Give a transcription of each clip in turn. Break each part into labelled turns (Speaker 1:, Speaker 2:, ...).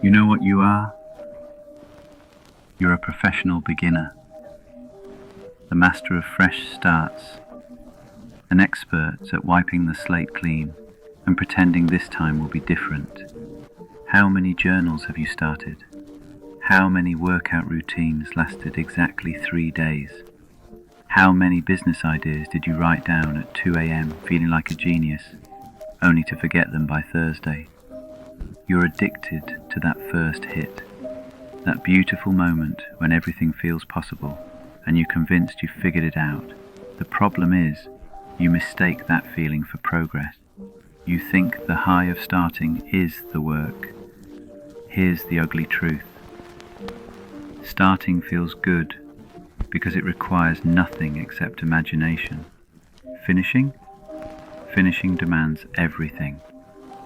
Speaker 1: You know what you are? You're a professional beginner, the master of fresh starts, an expert at wiping the slate clean and pretending this time will be different. How many journals have you started? How many workout routines lasted exactly 3 days? How many business ideas did you write down at 2 a.m. feeling like a genius, only to forget them by Thursday? You're addicted to that first hit, that beautiful moment when everything feels possible and you're convinced you've figured it out. The problem is, you mistake that feeling for progress. You think the high of starting is the work. Here's the ugly truth. Starting feels good because it requires nothing except imagination. Finishing? Finishing demands everything.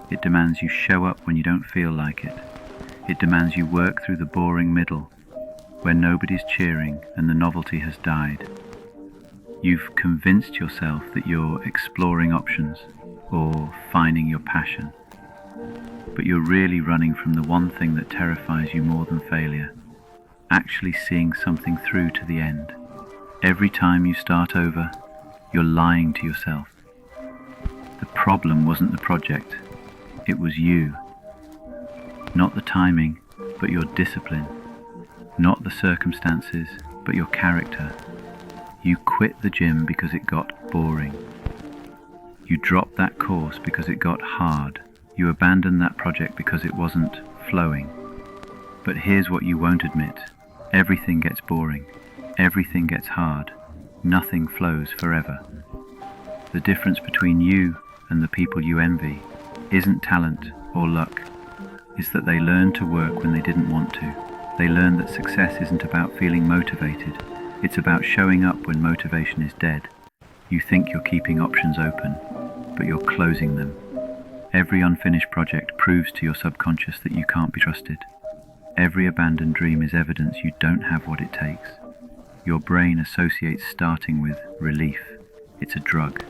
Speaker 1: It demands you show up when you don't feel like it. It demands you work through the boring middle, where nobody's cheering and the novelty has died. You've convinced yourself that you're exploring options or finding your passion, but you're really running from the one thing that terrifies you more than failure, actually seeing something through to the end. Every time you start over, you're lying to yourself. The problem wasn't the project. It was you. Not the timing, but your discipline. Not the circumstances, but your character. You quit the gym because it got boring. You dropped that course because it got hard. You abandoned that project because it wasn't flowing. But here's what you won't admit. Everything gets boring. Everything gets hard. Nothing flows forever. The difference between you and the people you envy isn't talent or luck. It's that they learned to work when they didn't want to. They learned that success isn't about feeling motivated. It's about showing up when motivation is dead. You think you're keeping options open, but you're closing them. Every unfinished project proves to your subconscious that you can't be trusted. Every abandoned dream is evidence you don't have what it takes. Your brain associates starting with relief. It's a drug.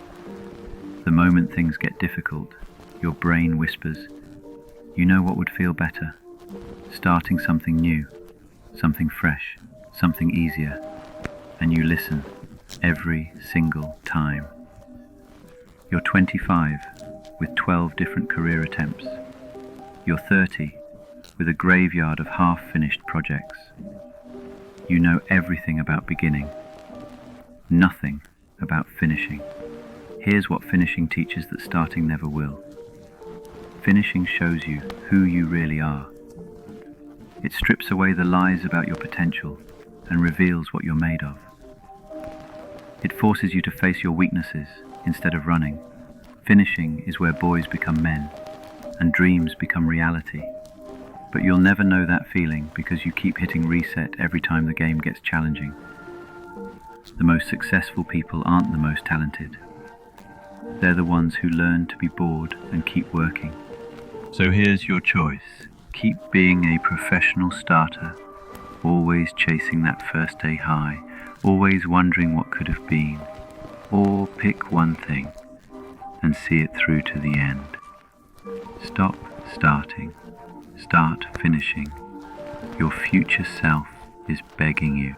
Speaker 1: The moment things get difficult, your brain whispers, "You know what would feel better? Starting something new, something fresh, something easier." And you listen every single time. You're 25 with 12 different career attempts. You're 30 with a graveyard of half-finished projects. You know everything about beginning, nothing about finishing. Here's what finishing teaches that starting never will. Finishing shows you who you really are. It strips away the lies about your potential and reveals what you're made of. It forces you to face your weaknesses instead of running. Finishing is where boys become men and dreams become reality. But you'll never know that feeling because you keep hitting reset every time the game gets challenging. The most successful people aren't the most talented. They're the ones who learn to be bored and keep working. So here's your choice. Keep being a professional starter, always chasing that first day high, always wondering what could have been, or pick one thing and see it through to the end. Stop starting, start finishing. Your future self is begging you.